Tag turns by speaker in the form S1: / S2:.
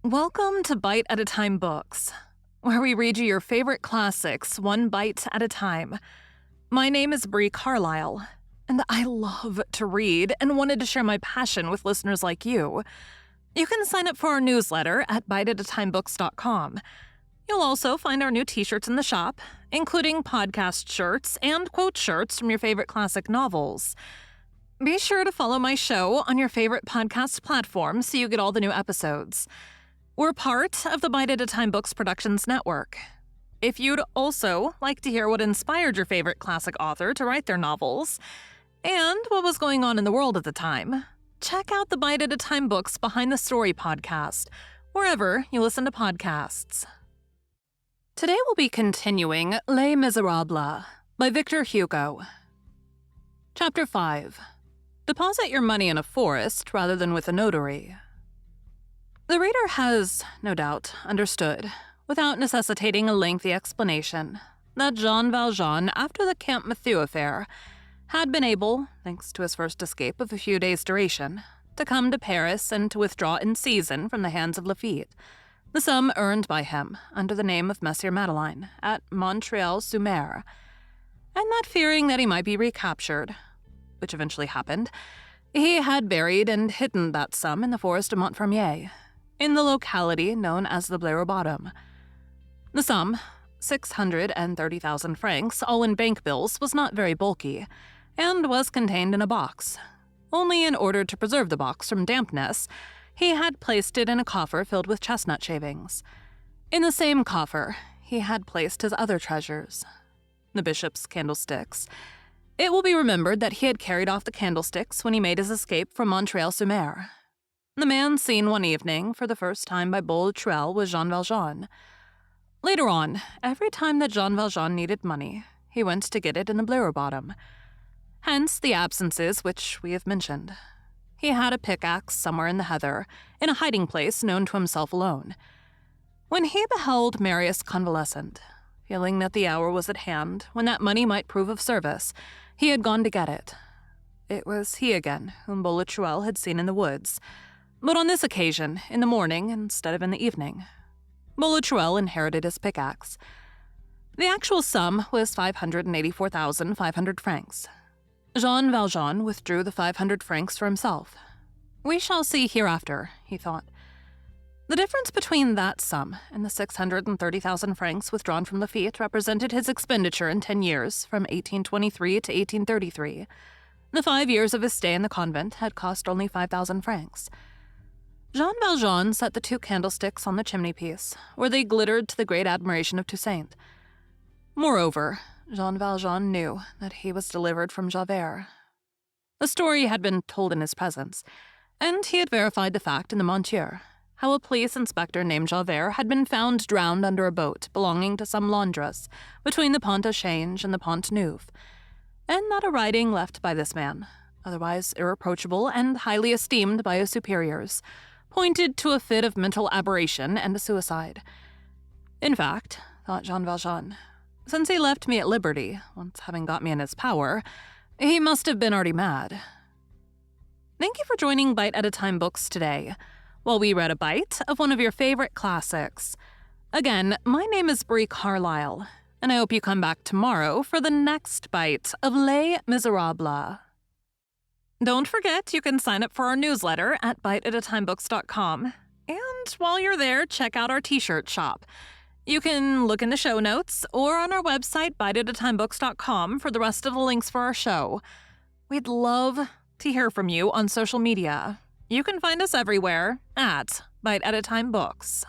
S1: Welcome to Bite at a Time Books, where we read you your favorite classics one bite at a time. My name is Bree Carlile, and I love to read and wanted to share my passion with listeners like you. You can sign up for our newsletter at biteatatimebooks.com. You'll also find our new t-shirts in the shop, including podcast shirts and quote shirts from your favorite classic novels. Be sure to follow my show on your favorite podcast platform so you get all the new episodes. We're part of the Bite at a Time Books Productions Network. If you'd also like to hear what inspired your favorite classic author to write their novels, and what was going on in the world at the time, check out the Bite at a Time Books Behind the Story podcast, wherever you listen to podcasts. Today we'll be continuing Les Miserables by Victor Hugo. Chapter 5. Deposit your money in a forest rather than with a notary. The reader has, no doubt, understood, without necessitating a lengthy explanation, that Jean Valjean, after the Camp Mathieu affair, had been able, thanks to his first escape of a few days' duration, to come to Paris and to withdraw in season from the hands of Lafitte the sum earned by him under the name of Monsieur Madeleine at Montreal-sur-Mer, and that fearing that he might be recaptured, which eventually happened, he had buried and hidden that sum in the forest of Montfermeil, in the locality known as the Blaireau Bottom. The sum, 630,000 francs, all in bank bills, was not very bulky, and was contained in a box. Only in order to preserve the box from dampness, he had placed it in a coffer filled with chestnut shavings. In the same coffer, he had placed his other treasures, the bishop's candlesticks. It will be remembered that he had carried off the candlesticks when he made his escape from Montreal-sur-Mer. The man seen one evening for the first time by Boulatruelle was Jean Valjean. Later on, every time that Jean Valjean needed money, he went to get it in the Blaireau Bottom. Hence the absences which we have mentioned. He had a pickaxe somewhere in the heather, in a hiding place known to himself alone. When he beheld Marius convalescent, feeling that the hour was at hand when that money might prove of service, he had gone to get it. It was he again whom Boulatruelle had seen in the woods, but on this occasion, in the morning instead of in the evening. Boulatruelle inherited his pickaxe. The actual sum was 584,500 francs. Jean Valjean withdrew the 500 francs for himself. We shall see hereafter, he thought. The difference between that sum and the 630,000 francs withdrawn from Lafitte represented his expenditure in 10 years, from 1823 to 1833. The 5 years of his stay in the convent had cost only 5,000 francs. Jean Valjean set the 2 candlesticks on the chimney-piece, where they glittered to the great admiration of Toussaint. Moreover, Jean Valjean knew that he was delivered from Javert. The story had been told in his presence, and he had verified the fact in the Monture, how a police inspector named Javert had been found drowned under a boat belonging to some laundress between the Pont au Change and the Pont Neuf, and that a writing left by this man, otherwise irreproachable and highly esteemed by his superiors, pointed to a fit of mental aberration and a suicide. In fact, thought Jean Valjean, since he left me at liberty, once having got me in his power, he must have been already mad. Thank you for joining Bite at a Time Books today, while we read a bite of one of your favorite classics. Again, my name is Bree Carlile, and I hope you come back tomorrow for the next bite of Les Miserables. Don't forget, you can sign up for our newsletter at biteatatimebooks.com. And while you're there, check out our t-shirt shop. You can look in the show notes or on our website, biteatatimebooks.com, for the rest of the links for our show. We'd love to hear from you on social media. You can find us everywhere at Bite at a Time Books.